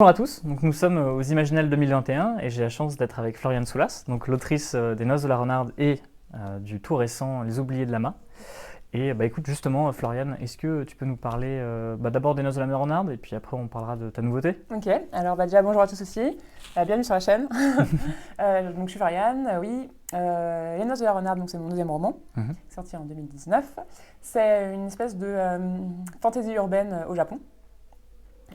Bonjour à tous, donc nous sommes aux Imaginales 2021 et j'ai la chance d'être avec Floriane Soulas, donc l'autrice des Noces de la Renarde et du tout récent Les Oubliés de Lama. Et écoute justement Floriane, est-ce que tu peux nous parler d'abord des Noces de la Renarde et puis après on parlera de ta nouveauté? Ok, alors déjà bonjour à tous aussi, bienvenue sur la chaîne. Donc je suis Floriane, oui. Les Noces de la Renarde, donc c'est mon deuxième roman, sorti en 2019. C'est une espèce de fantaisie urbaine au Japon,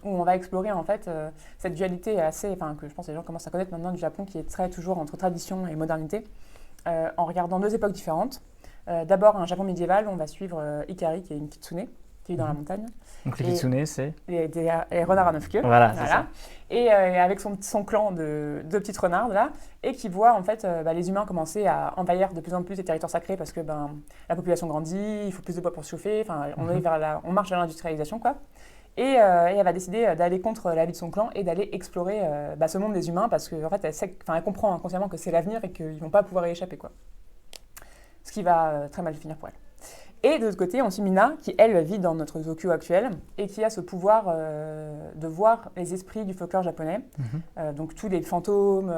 où on va explorer en fait cette dualité que je pense que les gens commencent à connaître maintenant du Japon, qui est très toujours entre tradition et modernité, en regardant deux époques différentes. D'abord un Japon médiéval, on va suivre Ikari, qui est une kitsune, qui vit dans la montagne. Donc les kitsune, c'est les renards à neuf queues. Voilà, c'est ça. Et avec son clan de petites renardes là, et qui voit en fait les humains commencer à envahir de plus en plus les territoires sacrés parce que la population grandit, il faut plus de bois pour se chauffer, on marche vers l'industrialisation quoi. Et elle va décider d'aller contre l'avis de son clan et d'aller explorer ce monde des humains parce qu'en fait elle comprend inconsciemment que c'est l'avenir et qu'ils vont pas pouvoir y échapper quoi. Ce qui va très mal finir pour elle. Et de l'autre côté, on suit Mina, qui elle vit dans notre Tokyo actuel et qui a ce pouvoir de voir les esprits du folklore japonais. Donc tous les fantômes,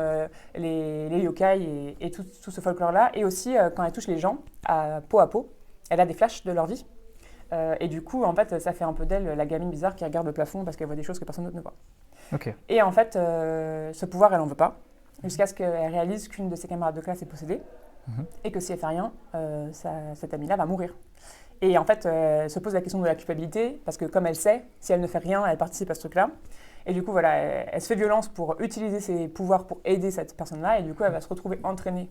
les yokai et tout ce folklore-là. Et aussi, quand elle touche les gens, à peau, elle a des flashs de leur vie. Et du coup, en fait, ça fait un peu d'elle la gamine bizarre qui regarde le plafond parce qu'elle voit des choses que personne d'autre ne voit. Okay. Et en fait, ce pouvoir, elle n'en veut pas, jusqu'à ce qu'elle réalise qu'une de ses camarades de classe est possédée. Et que si elle fait rien, cette amie-là va mourir. Et en fait, elle se pose la question de la culpabilité, parce que comme elle sait, si elle ne fait rien, elle participe à ce truc-là. Et du coup, voilà, elle se fait violence pour utiliser ses pouvoirs pour aider cette personne-là, et du coup, elle va se retrouver entraînée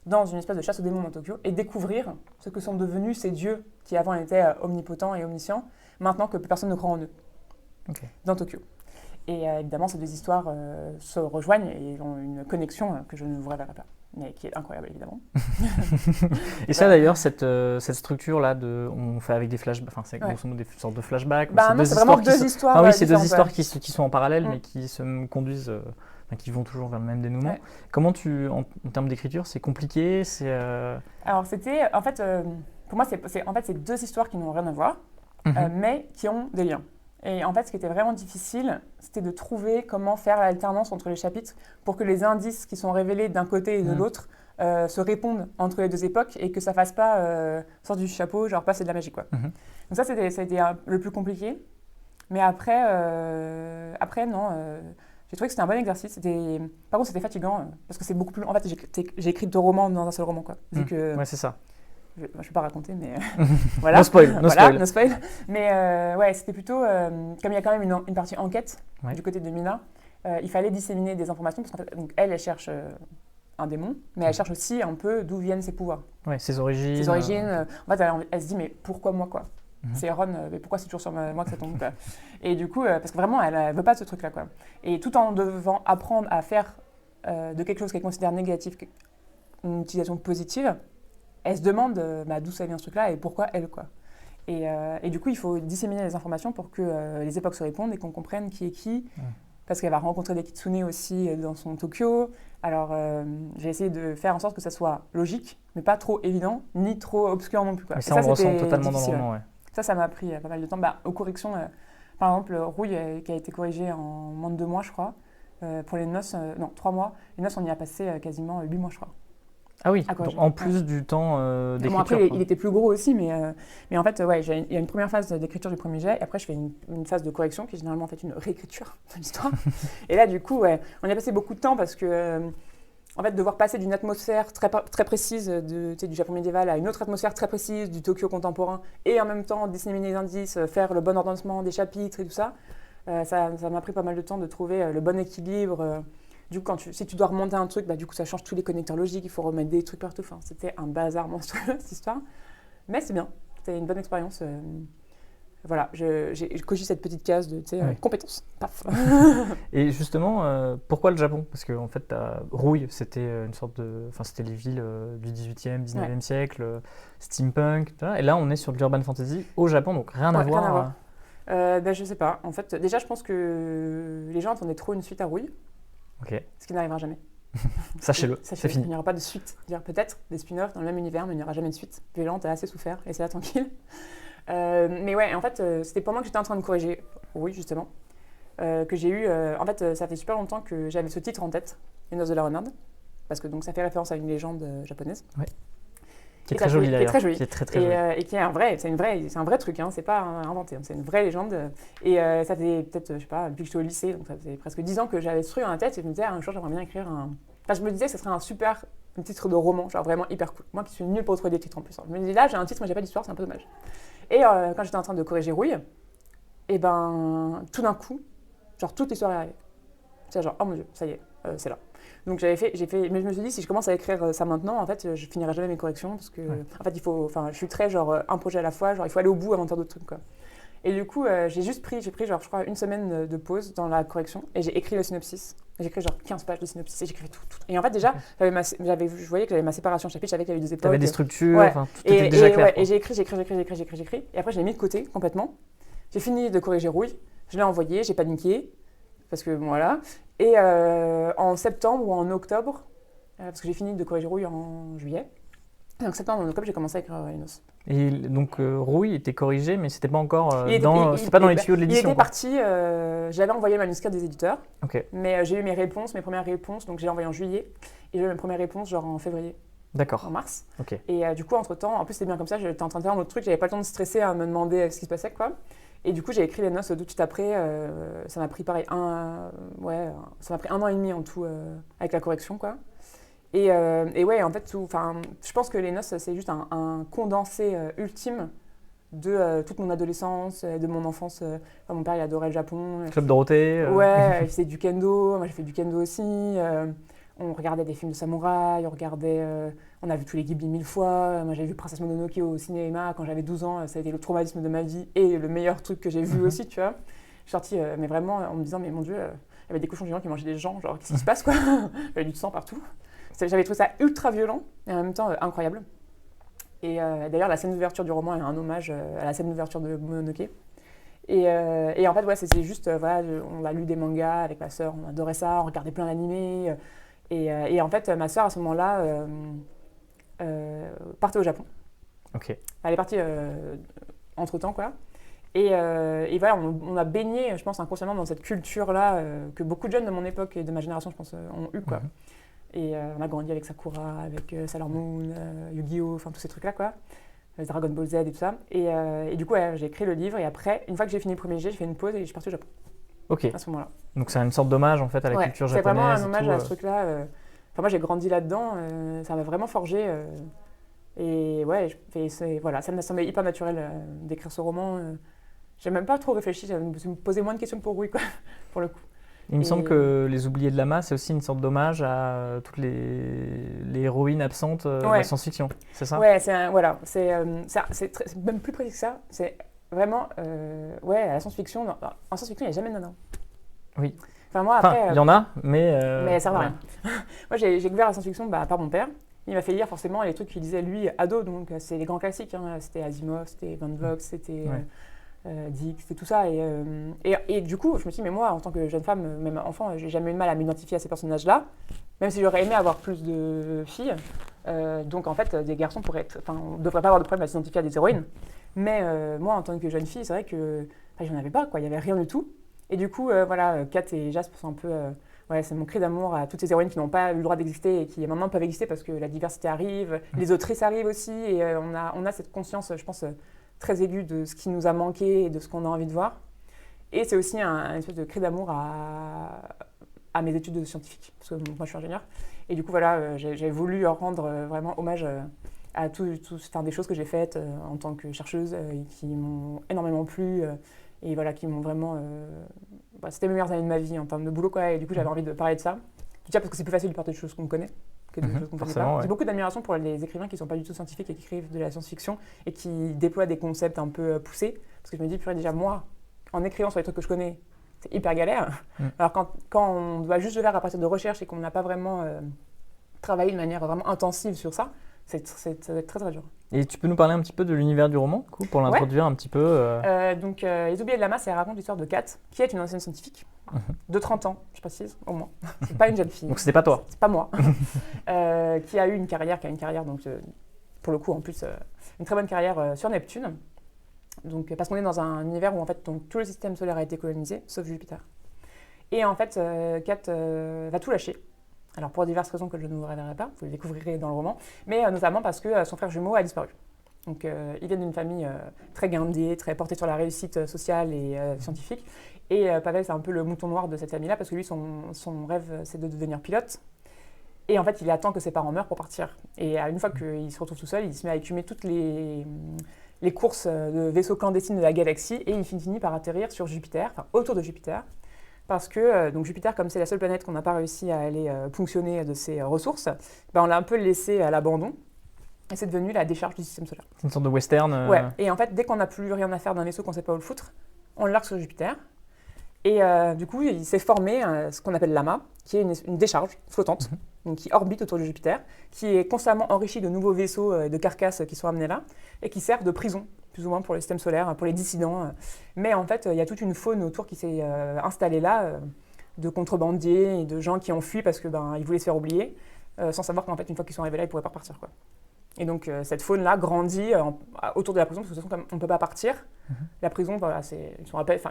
dans une espèce de chasse aux démons dans Tokyo, et découvrir ce que sont devenus ces dieux qui avant étaient omnipotents et omniscients, maintenant que plus personne ne croit en eux, dans Tokyo. Et évidemment, ces deux histoires se rejoignent et ont une connexion que je ne vous révélerai pas, mais qui est incroyable évidemment. Et ça d'ailleurs, cette structure-là, on fait avec des flashbacks, enfin c'est grosso modo des sortes de flashbacks. C'est vraiment deux histoires. Oui, c'est deux histoires qui sont en parallèle, mais qui se conduisent, qui vont toujours vers le même dénouement. Ouais. Comment en termes d'écriture, c'est compliqué, Alors c'était, en fait, pour moi, c'est deux histoires qui n'ont rien à voir, mais qui ont des liens. Et en fait, ce qui était vraiment difficile, c'était de trouver comment faire l'alternance entre les chapitres pour que les indices qui sont révélés d'un côté et de l'autre se répondent entre les deux époques et que ça fasse pas sorte du chapeau, genre passer de la magie, quoi. Donc ça, ça a été le plus compliqué. Mais après non, j'ai trouvé que c'était un bon exercice. Par contre, c'était fatigant parce que c'est beaucoup plus... En fait, j'ai écrit deux romans dans un seul roman, quoi. Vu que... Ouais, c'est ça. Je ne vais pas raconter, mais voilà. No spoil. Mais ouais, c'était plutôt, comme il y a quand même une partie enquête du côté de Mina, il fallait disséminer des informations, parce qu'en fait, donc, elle cherche un démon, mais elle cherche aussi un peu d'où viennent ses pouvoirs. Ouais, ses origines. En fait, elle se dit, mais pourquoi moi, quoi? C'est Ron, mais pourquoi c'est toujours sur moi que ça tombe, quoi? Et du coup, parce que vraiment, elle ne veut pas de ce truc-là, quoi. Et tout en devant apprendre à faire de quelque chose qu'elle considère négatif une utilisation positive, elle se demande d'où ça vient ce truc-là et pourquoi elle, quoi. Et du coup, il faut disséminer les informations pour que les époques se répondent et qu'on comprenne qui est qui. Parce qu'elle va rencontrer des kitsune aussi dans son Tokyo. Alors, j'ai essayé de faire en sorte que ça soit logique, mais pas trop évident, ni trop obscur non plus, quoi. Mais ça, on le ressent totalement difficile. dans le roman, ouais. Ça m'a pris pas mal de temps. Aux corrections, par exemple, Rouille, qui a été corrigée en moins de 2 mois, je crois. Pour les noces, 3 mois. Les noces, on y a passé quasiment 8 mois, je crois. Ah oui, donc en plus du temps d'écriture. Après, il était plus gros aussi, mais en fait, il y a une première phase d'écriture du premier jet, et après, je fais une phase de correction, qui est généralement en fait une réécriture de l'histoire. Et là, du coup, on y a passé beaucoup de temps, parce que, en fait, devoir passer d'une atmosphère très, très précise du Japon médiéval à une autre atmosphère très précise du Tokyo contemporain, et en même temps, disséminer les indices, faire le bon ordonnancement des chapitres et tout ça, ça m'a pris pas mal de temps de trouver le bon équilibre. Du coup, si tu dois remonter un truc, du coup, ça change tous les connecteurs logiques, il faut remettre des trucs partout. Enfin, c'était un bazar monstrueux, cette histoire. Mais c'est bien, c'était une bonne expérience. Voilà, j'ai coché cette petite case de compétences. Paf. Et justement, pourquoi le Japon? Parce qu'en fait, Rouille, c'était une sorte de... Enfin, c'était les villes du 18e, 19e siècle, steampunk, etc. Et là, on est sur de l'urban fantasy au Japon, donc rien à voir. Rien à voir. Je sais pas. En fait, déjà, je pense que les gens attendaient trop une suite à Rouille. Ce qui n'arrivera jamais. Sachez-le, c'est fini. Il n'y aura pas de suite. Peut-être des spin-offs dans le même univers, mais il n'y aura jamais de suite. Violente, t'as assez souffert, laissez-la tranquille. Mais ouais, en fait, c'était pour moi que j'étais en train de corriger. Oui, justement. que j'ai eu. En fait, ça fait super longtemps que j'avais ce titre en tête, Les Noces de la Renarde, parce que donc ça fait référence à une légende japonaise. Ouais. Qui est Et très ça jolie qui est d'ailleurs. très jolie. Qui est très très jolie. Et qui est c'est un vrai truc, hein, c'est pas inventé, hein, c'est une vraie légende. Et ça fait peut-être, je sais pas, depuis que j'étais au lycée, donc ça faisait presque 10 ans que j'avais ce truc dans la tête et je me disais, un jour j'aimerais bien écrire un. Enfin, je me disais que ce serait un super titre de roman, genre vraiment hyper cool. Moi qui suis nulle pour trouver des titres en plus. Hein. Je me disais, là j'ai un titre, mais j'ai pas d'histoire, c'est un peu dommage. Et quand j'étais en train de corriger Rouille, et ben tout d'un coup, genre toute l'histoire est arrivée. C'est genre, oh mon dieu, ça y est, c'est là. Donc j'ai fait, mais je me suis dit, si je commence à écrire ça maintenant, en fait, je finirai jamais mes corrections parce que, en fait, je suis très genre un projet à la fois, genre il faut aller au bout avant de faire d'autres trucs, quoi. Et du coup, j'ai pris genre, je crois, une semaine de pause dans la correction et j'ai écrit le synopsis. J'ai écrit genre 15 pages de synopsis et j'écrivais tout. Et en fait, déjà, je voyais que j'avais ma séparation chapitre, je savais qu'il y avait des époques. T'avais des structures, ouais. tout était déjà clair. Ouais, et j'ai écrit. Et après, je l'ai mis de côté complètement. J'ai fini de corriger Rouille, je l'ai envoyé, j'ai paniqué. Parce que bon, voilà. Et en septembre ou en octobre, parce que j'ai fini de corriger Rouille en juillet, et en septembre ou en octobre, j'ai commencé à écrire Les Noces. Et donc Rouille était corrigé, mais c'était pas encore c'était pas dans les tuyaux de l'édition. Il était parti, j'avais envoyé le manuscrit des éditeurs, mais j'ai eu mes premières réponses, donc j'ai envoyé en juillet, et j'ai eu mes premières réponses genre en février. D'accord. En mars. Okay. Et du coup, entre-temps, en plus c'était bien comme ça, j'étais en train de faire un autre truc, j'avais pas le temps de stresser à me demander ce qui se passait, quoi. Et du coup, j'ai écrit Les Noces tout de suite après. Ça m'a pris pareil, ça m'a pris 1 an et demi en tout avec la correction, quoi. Et ouais, en fait, je pense que Les Noces, c'est juste un condensé ultime de toute mon adolescence, de mon enfance. Mon père, il adorait le Japon. Club Dorothée. Ouais, il faisait du kendo. Moi, j'ai fait du kendo aussi. On regardait des films de samouraï, on a vu tous les Ghibli 1000 fois. Moi, j'ai vu Princesse Mononoke au cinéma quand j'avais 12 ans. Ça a été le traumatisme de ma vie et le meilleur truc que j'ai vu aussi, tu vois. Je suis sortie, mais vraiment, en me disant, mais mon Dieu, il y avait des cochons géants qui mangeaient des gens, genre, qu'est-ce qui se passe, quoi? Il y avait du sang partout. J'avais trouvé ça ultra violent et en même temps incroyable. Et d'ailleurs, la scène d'ouverture du roman est un hommage à la scène d'ouverture de Mononoke. Et en fait, ouais, c'est juste, on a lu des mangas avec ma sœur, on adorait ça, on regardait plein d'animés. Et en fait, ma sœur, à ce moment-là, partait au Japon. Ok. Elle est partie entre-temps, quoi. Et voilà, on a baigné, je pense, inconsciemment dans cette culture-là que beaucoup de jeunes de mon époque et de ma génération, je pense, ont eu, quoi. Et on a grandi avec Sakura, avec Sailor Moon, Yu-Gi-Oh!, enfin tous ces trucs-là, quoi. Dragon Ball Z et tout ça. Et du coup, j'ai écrit le livre et après, une fois que j'ai fini le premier jet, j'ai fait une pause et je suis partie au Japon. Ok. À ce moment-là. Donc c'est une sorte d'hommage en fait à la culture japonaise. C'est vraiment un hommage à ce truc-là. Enfin, moi, j'ai grandi là-dedans, ça m'a vraiment forgé. Et ouais, voilà, ça me semblait hyper naturel d'écrire ce roman. J'ai même pas trop réfléchi, je me suis posé moins de questions pour Rouille, quoi, pour le coup. Il me semble que Les Oubliés de Lama, c'est aussi une sorte d'hommage à toutes les héroïnes absentes de la science-fiction, c'est ça? Ouais, c'est même plus précis que ça. C'est vraiment, à la science-fiction. En science-fiction, il n'y a jamais de nana. Oui. Enfin, moi, après, il y en a, mais ça sert à rien. Moi, j'ai découvert la science-fiction par mon père. Il m'a fait lire forcément les trucs qu'il lisait lui, ado, donc c'est les grands classiques. Hein. C'était Asimov, c'était Van Vogt, c'était Dick, c'était tout ça. Et du coup, je me suis dit, mais moi, en tant que jeune femme, même enfant, j'ai jamais eu de mal à m'identifier à ces personnages-là, même si j'aurais aimé avoir plus de filles. Donc en fait, des garçons on ne devrait pas avoir de problème à s'identifier à des héroïnes. Mais moi, en tant que jeune fille, c'est vrai que j'en avais pas, quoi. Il n'y avait rien du tout. Et du coup, Kat et Jasper sont un peu... c'est mon cri d'amour à toutes ces héroïnes qui n'ont pas eu le droit d'exister et qui maintenant peuvent exister parce que la diversité arrive, les autrices arrivent aussi, et on a cette conscience, je pense, très aiguë de ce qui nous a manqué et de ce qu'on a envie de voir. Et c'est aussi un espèce de cri d'amour à mes études de scientifique, parce que moi je suis ingénieure. Et du coup, j'ai voulu rendre vraiment hommage à des choses que j'ai faites en tant que chercheuse et qui m'ont énormément plu. Et voilà, qui m'ont vraiment... c'était mes meilleures années de ma vie en termes de boulot, quoi. Et du coup, j'avais envie de parler de ça. Déjà parce que c'est plus facile de parler de choses qu'on connaît que de choses qu'on ne connaît pas. Ouais. J'ai beaucoup d'admiration pour les écrivains qui ne sont pas du tout scientifiques et qui écrivent de la science-fiction et qui déploient des concepts un peu poussés. Parce que je me dis, purée, déjà, moi, en écrivant sur les trucs que je connais, c'est hyper galère. Alors quand on doit juste le faire à partir de recherches et qu'on n'a pas vraiment travaillé de manière vraiment intensive sur ça, ça va être très très dur. Et tu peux nous parler un petit peu de l'univers du roman, du coup, pour l'introduire un petit peu Donc, Les Oubliés de Lama, ça raconte l'histoire de Kat, qui est une ancienne scientifique, de 30 ans, je précise, au moins. C'est pas une jeune fille. Donc, c'était pas toi. C'est pas moi. Qui a eu une carrière, donc, pour le coup, en plus, une très bonne carrière sur Neptune. Donc, parce qu'on est dans un univers où, en fait, donc, tout le système solaire a été colonisé, sauf Jupiter. Et en fait, Kat va tout lâcher. Alors pour diverses raisons que je ne vous révélerai pas, vous les découvrirez dans le roman, mais notamment parce que son frère jumeau a disparu. Donc il vient d'une famille très guindée, très portée sur la réussite sociale et scientifique. Et Pavel, c'est un peu le mouton noir de cette famille-là, parce que lui, son rêve, c'est de devenir pilote. Et en fait, il attend que ses parents meurent pour partir. Et une fois qu'il se retrouve tout seul, il se met à écumer toutes les courses de vaisseaux clandestines de la galaxie, et il finit par atterrir sur Jupiter, enfin autour de Jupiter. Parce que donc Jupiter, comme c'est la seule planète qu'on n'a pas réussi à aller ponctionner de ses ressources, ben on l'a un peu laissé à l'abandon. Et c'est devenu la décharge du système solaire. C'est une sorte de western. Ouais. Et en fait, dès qu'on n'a plus rien à faire d'un vaisseau qu'on ne sait pas où le foutre, on le largue sur Jupiter. Et du coup, il s'est formé ce qu'on appelle l'amas, qui est une décharge flottante, donc qui orbite autour de Jupiter, qui est constamment enrichie de nouveaux vaisseaux et de carcasses qui sont amenés là, et qui sert de prison, plus ou moins pour le système solaire, pour les dissidents. Mais en fait, il y a toute une faune autour qui s'est installée là, de contrebandiers et de gens qui ont fui parce qu'ils voulaient se faire oublier, sans savoir qu'en fait, une fois qu'ils sont arrivés là, ils ne pourraient pas repartir, quoi. Et donc, cette faune-là grandit autour de la prison, parce que de toute façon, comme on ne peut pas partir, la prison, voilà,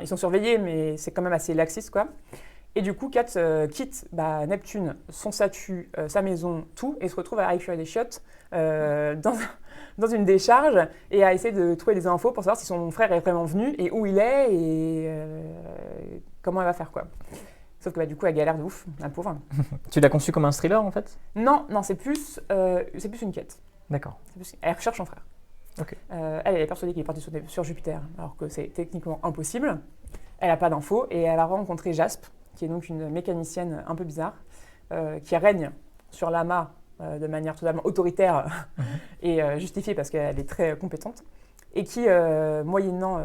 ils sont surveillés, mais c'est quand même assez laxiste, quoi. Et du coup, Kat quitte Neptune, son statut, sa maison, tout, et se retrouve à écrire des chiottes dans une décharge, et à essayer de trouver des infos pour savoir si son frère est vraiment venu, et où il est, et comment elle va faire, quoi. Sauf que du coup, elle galère de ouf, la pauvre. Tu l'as conçu comme un thriller, en fait? Non, c'est plus une quête. D'accord. Elle recherche son frère. Okay. Elle est persuadée qu'il est parti sur Jupiter, alors que c'est techniquement impossible. Elle n'a pas d'infos et elle a rencontré Jasp, qui est donc une mécanicienne un peu bizarre, qui règne sur l'amas de manière totalement autoritaire et justifiée parce qu'elle est très compétente, et qui, moyennant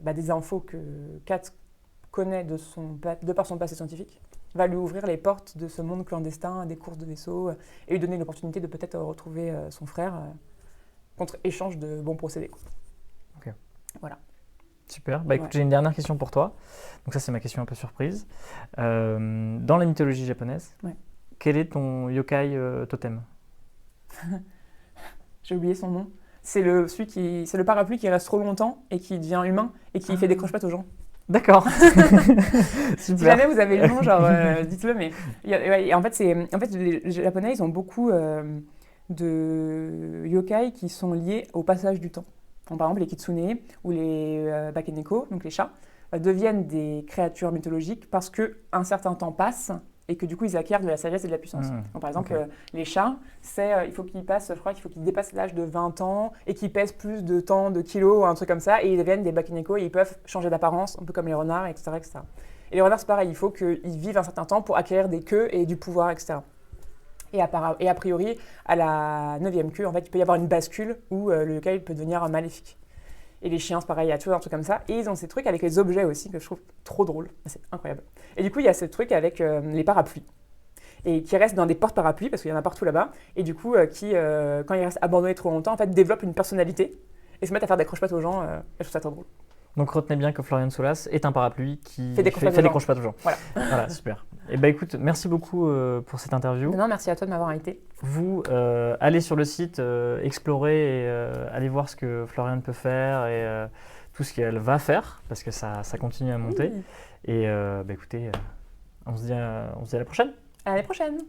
des infos que Kat connaît de par son passé scientifique, va lui ouvrir les portes de ce monde clandestin, des courses de vaisseaux, et lui donner l'opportunité de peut-être retrouver son frère contre échange de bons procédés. Ok. Voilà. Super. Écoute, j'ai une dernière question pour toi. Donc ça, c'est ma question un peu surprise. Dans la mythologie japonaise, quel est ton yokai totem? J'ai oublié son nom. C'est le parapluie qui reste trop longtemps et qui devient humain et qui fait des croche-pattes aux gens. D'accord. Si jamais vous avez le nom, dites-le. Mais en fait, les Japonais, ils ont beaucoup de yokai qui sont liés au passage du temps. Donc, par exemple, les kitsune ou les bakeneko, donc les chats, deviennent des créatures mythologiques parce qu'un certain temps passe et que du coup, ils acquièrent de la sagesse et de la puissance. Donc, par exemple, les chats, il faut qu'ils dépassent l'âge de 20 ans et qu'ils pèsent plus de temps, de kilos ou un truc comme ça, et ils deviennent des bakeneko et ils peuvent changer d'apparence, un peu comme les renards, etc., etc. Et les renards, c'est pareil, il faut qu'ils vivent un certain temps pour acquérir des queues et du pouvoir, etc. Et a priori, à la 9e queue, en fait, il peut y avoir une bascule où le yokai peut devenir maléfique. Et les chiens, c'est pareil, il y a toujours un truc comme ça. Et ils ont ces trucs avec les objets aussi que je trouve trop drôle. C'est incroyable. Et du coup, il y a ce truc avec les parapluies. Et qui restent dans des porte-parapluies, parce qu'il y en a partout là-bas. Et du coup, qui, quand ils restent abandonnés trop longtemps, en fait, développent une personnalité et se mettent à faire des croche-pattes aux gens. Je trouve ça trop drôle. Donc retenez bien que Florian Soulas est un parapluie qui fait des croche-pattes aux gens. Voilà. Voilà, super. Et écoute, merci beaucoup pour cette interview. Non, merci à toi de m'avoir invité. Vous, allez sur le site, explorez et allez voir ce que Florian peut faire et tout ce qu'elle va faire, parce que ça continue à monter. Oui. Et écoutez, on se dit à la prochaine. À la prochaine.